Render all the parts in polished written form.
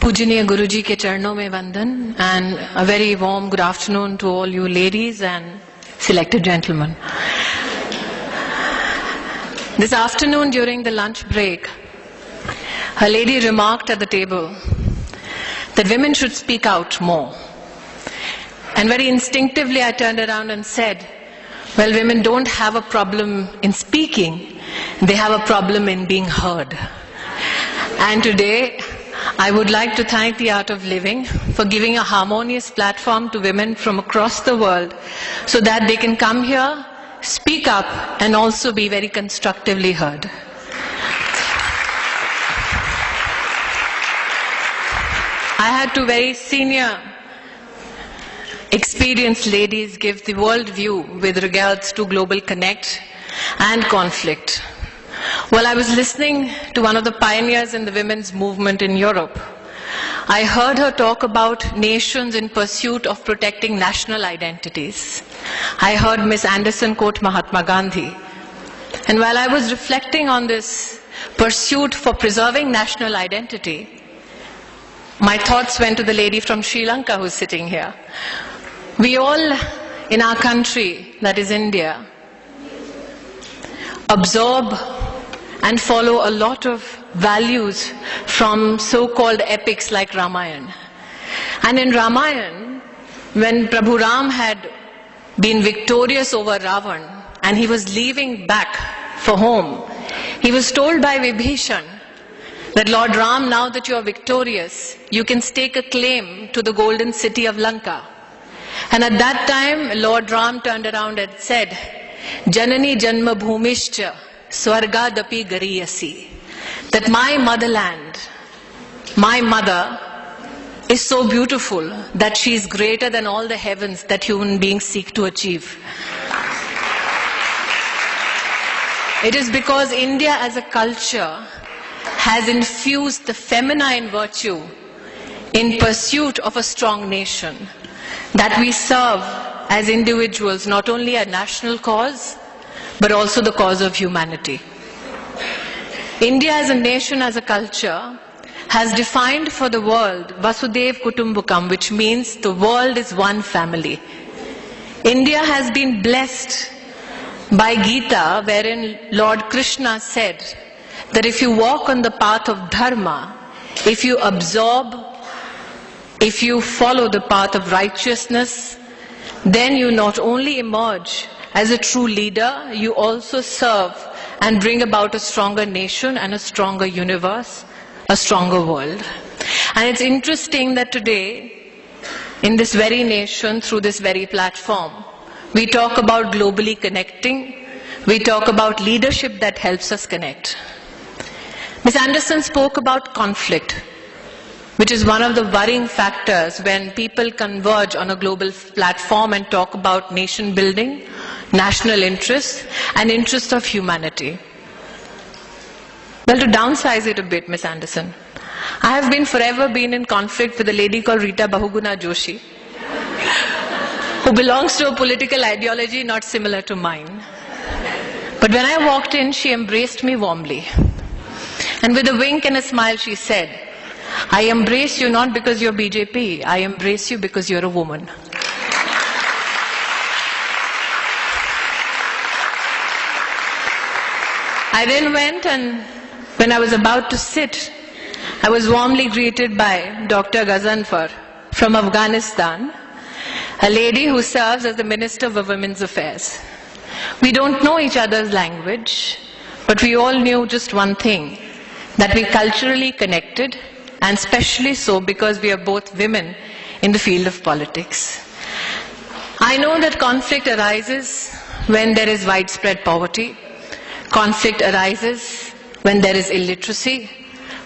पूजनीय गुरुजी के चरणों में वंदन and a very warm good afternoon to all you ladies and selected gentlemen. This afternoon during the lunch break, a lady remarked at the table that women should speak out more. And very instinctively I turned around and said, well, women don't have a problem in speaking, they have a problem in being heard. And today, I would like to thank the Art of Living for giving a harmonious platform to women from across the world so that they can come here, speak up, and also be very constructively heard. I had two very senior, experienced ladies give the world view with regards to global connect and conflict. While I was listening to one of the pioneers in the women's movement in Europe, I heard her talk about nations in pursuit of protecting national identities. I heard Ms. Anderson quote Mahatma Gandhi. And while I was reflecting on this pursuit for preserving national identity, my thoughts went to the lady from Sri Lanka who's sitting here. We all in our country, that is India, absorb and follow a lot of values from so-called epics like Ramayana. And in Ramayana, when Prabhu Ram had been victorious over Ravan and he was leaving back for home, he was told by Vibhishan that Lord Ram, now that you are victorious, you can stake a claim to the golden city of Lanka. And at that time, Lord Ram turned around and said, Janani Janma Bhumishcha Swargadapi Gariyasi, that my motherland, my mother, is so beautiful that she is greater than all the heavens that human beings seek to achieve. It is because India as a culture has infused the feminine virtue in pursuit of a strong nation that we serve as individuals not only a national cause but also the cause of humanity. India as a nation, as a culture, has defined for the world Vasudhaiva Kutumbakam, which means the world is one family. India has been blessed by Gita, wherein Lord Krishna said that if you walk on the path of dharma, if you absorb, if you follow the path of righteousness, then you not only emerge as a true leader, you also serve and bring about a stronger nation and a stronger universe, a stronger world. And it's interesting that today, in this very nation, through this very platform, we talk about globally connecting, we talk about leadership that helps us connect. Ms. Anderson spoke about conflict, which is one of the worrying factors when people converge on a global platform and talk about nation building, national interests, and interests of humanity. Well, to downsize it a bit, Ms. Anderson, I have forever been in conflict with a lady called Rita Bahuguna Joshi, who belongs to a political ideology not similar to mine. But when I walked in, she embraced me warmly. And with a wink and a smile, she said, I embrace you not because you're BJP, I embrace you because you're a woman. I then went, and when I was about to sit, I was warmly greeted by Dr. Ghazanfar from Afghanistan, a lady who serves as the Minister for Women's Affairs. We don't know each other's language, but we all knew just one thing, that we culturally connected, and especially so because we are both women in the field of politics. I know that conflict arises when there is widespread poverty. Conflict arises when there is illiteracy.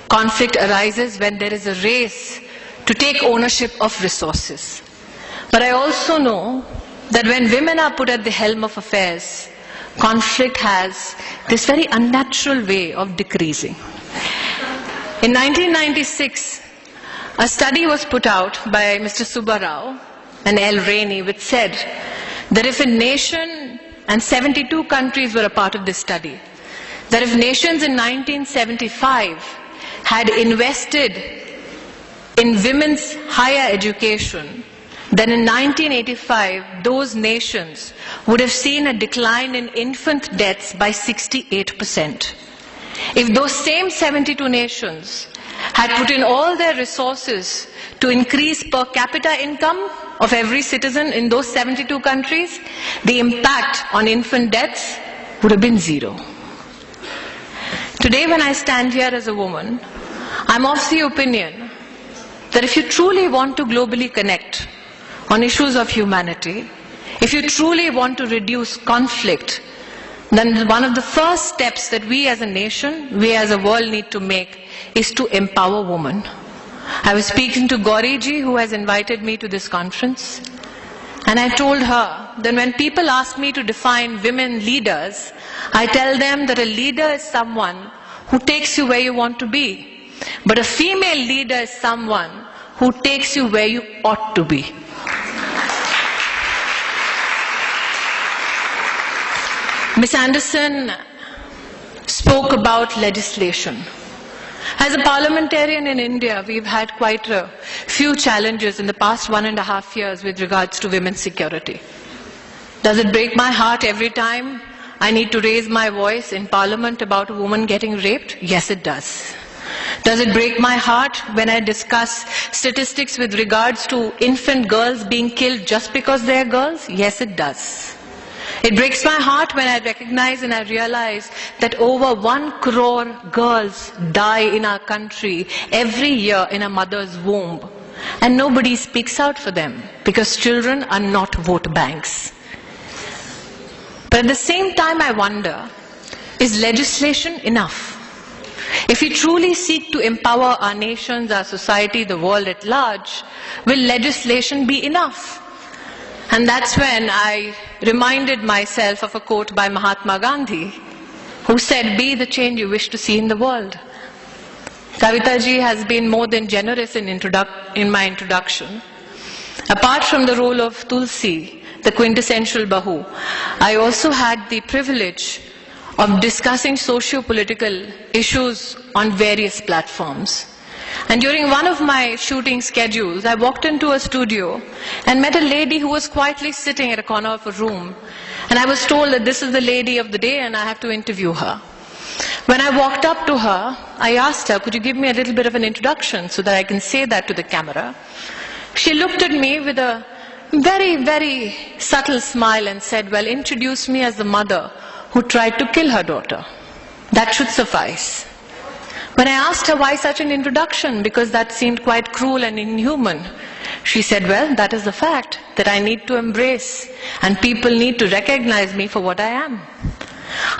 Conflict arises when there is a race to take ownership of resources. But I also know that when women are put at the helm of affairs, conflict has this very unnatural way of decreasing. In 1996, a study was put out by Mr. Subba Rao and L. Rainey, which said that if a nation, and 72 countries were a part of this study, that if nations in 1975 had invested in women's higher education, then in 1985, those nations would have seen a decline in infant deaths by 68%. If those same 72 nations had put in all their resources to increase per capita income of every citizen in those 72 countries, the impact on infant deaths would have been zero. Today, when I stand here as a woman, I'm of the opinion that if you truly want to globally connect on issues of humanity, if you truly want to reduce conflict, then one of the first steps that we as a nation, we as a world need to make is to empower women. I was speaking to Gauri-ji, who has invited me to this conference, and I told her that when people ask me to define women leaders, I tell them that a leader is someone who takes you where you want to be. But a female leader is someone who takes you where you ought to be. Ms. Anderson spoke about legislation. As a parliamentarian in India, we've had quite a few challenges in the past 1.5 years with regards to women's security. Does it break my heart every time I need to raise my voice in Parliament about a woman getting raped? Yes, it does. Does it break my heart when I discuss statistics with regards to infant girls being killed just because they're girls? Yes, it does. It breaks my heart when I recognize and I realize that over 1 crore girls die in our country every year in a mother's womb, and nobody speaks out for them because children are not vote banks. But at the same time, I wonder, is legislation enough? If we truly seek to empower our nations, our society, the world at large, will legislation be enough? And that's when I reminded myself of a quote by Mahatma Gandhi, who said, "Be the change you wish to see in the world." Kavita ji has been more than generous in my introduction. Apart from the role of Tulsi, the quintessential Bahu, I also had the privilege of discussing socio-political issues on various platforms. And during one of my shooting schedules, I walked into a studio and met a lady who was quietly sitting at a corner of a room. And I was told that this is the lady of the day and I have to interview her. When I walked up to her, I asked her, "Could you give me a little bit of an introduction so that I can say that to the camera?" She looked at me with a very, very subtle smile and said, "Well, introduce me as the mother who tried to kill her daughter. That should suffice." When I asked her why such an introduction, because that seemed quite cruel and inhuman, she said, "Well, that is the fact that I need to embrace and people need to recognize me for what I am."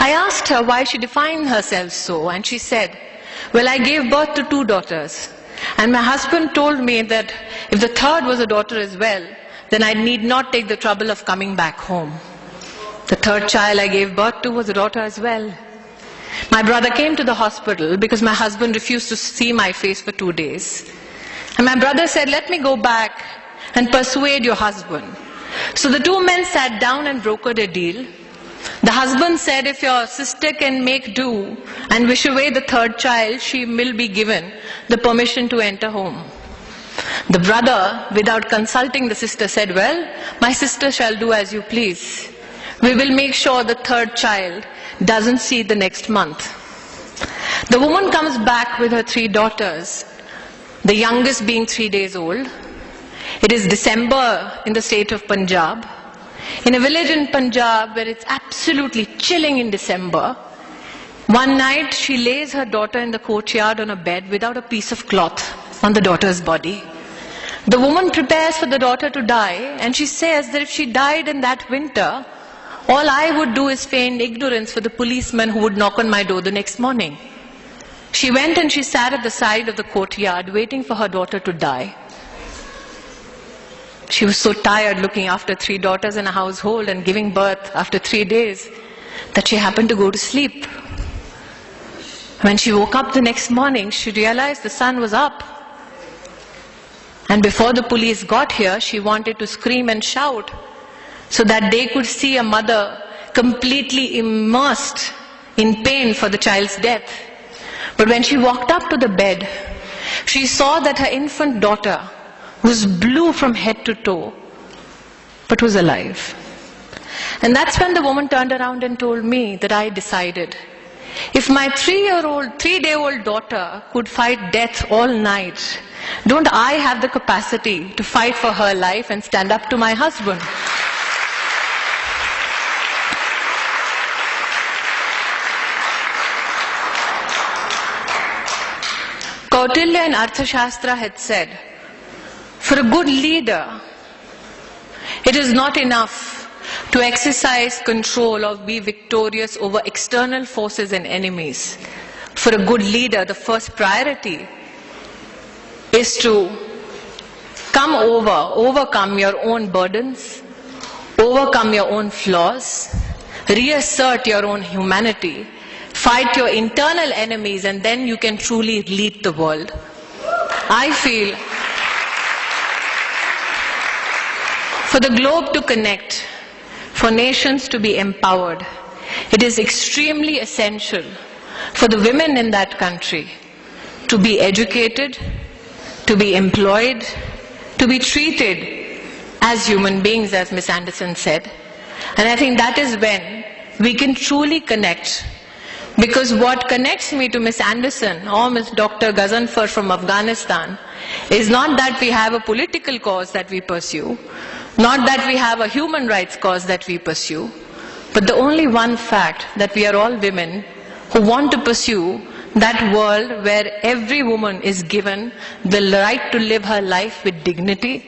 I asked her why she defined herself so, and she said, "Well, I gave birth to 2 daughters, and my husband told me that if the third was a daughter as well, then I need not take the trouble of coming back home. The third child I gave birth to was a daughter as well. My brother came to the hospital because my husband refused to see my face for 2 days. And my brother said, 'Let me go back and persuade your husband.' So the 2 men sat down and brokered a deal. The husband said, 'If your sister can make do and wish away the third child, she will be given the permission to enter home.' The brother, without consulting the sister, said, 'Well, my sister shall do as you please. We will make sure the third child doesn't see the next month.' The woman comes back with her 3 daughters, the youngest being 3 days old. It is December in the state of Punjab. In a village in Punjab where it's absolutely chilling in December, one night she lays her daughter in the courtyard on a bed without a piece of cloth on the daughter's body. The woman prepares for the daughter to die, and she says that if she died in that winter, all I would do is feign ignorance for the policeman who would knock on my door the next morning. She went and she sat at the side of the courtyard waiting for her daughter to die. She was so tired looking after 3 daughters in a household and giving birth after 3 days that she happened to go to sleep. When she woke up the next morning, she realized the sun was up. And before the police got here, she wanted to scream and shout so that they could see a mother completely immersed in pain for the child's death. But when she walked up to the bed, She saw that her infant daughter was blue from head to toe, but was alive. And that's when the woman turned around and told me that I decided, if my 3-day-old daughter could fight death all night, don't I have the capacity to fight for her life and stand up to my husband? Kautilya in Arthashastra had said, for a good leader, it is not enough to exercise control or be victorious over external forces and enemies. For a good leader, the first priority is to overcome your own burdens, overcome your own flaws, reassert your own humanity, fight your internal enemies, and then you can truly lead the world. I feel for the globe to connect, for nations to be empowered, it is extremely essential for the women in that country to be educated, to be employed, to be treated as human beings, as Ms. Anderson said. And I think that is when we can truly connect. Because what connects me to Ms. Anderson or Ms. Dr. Ghazanfar from Afghanistan is not that we have a political cause that we pursue, not that we have a human rights cause that we pursue, but the only one fact that we are all women who want to pursue that world where every woman is given the right to live her life with dignity,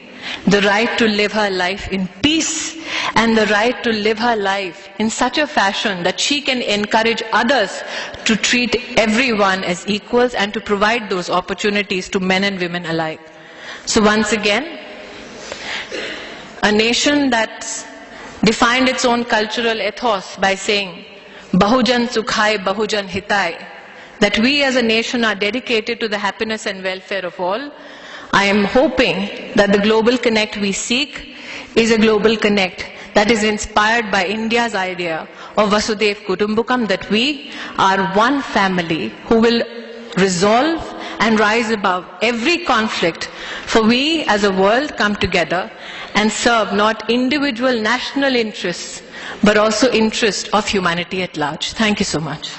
the right to live her life in peace, and the right to live her life in such a fashion that she can encourage others to treat everyone as equals and to provide those opportunities to men and women alike. So once again, a nation that's defined its own cultural ethos by saying, Bahujan Sukhai, Bahujan Hitai, that we as a nation are dedicated to the happiness and welfare of all. I am hoping that the global connect we seek is a global connect that is inspired by India's idea of Vasudhaiv Kutumbakam, that we are one family who will resolve and rise above every conflict, for we as a world come together and serve not individual national interests, but also interests of humanity at large. Thank you so much.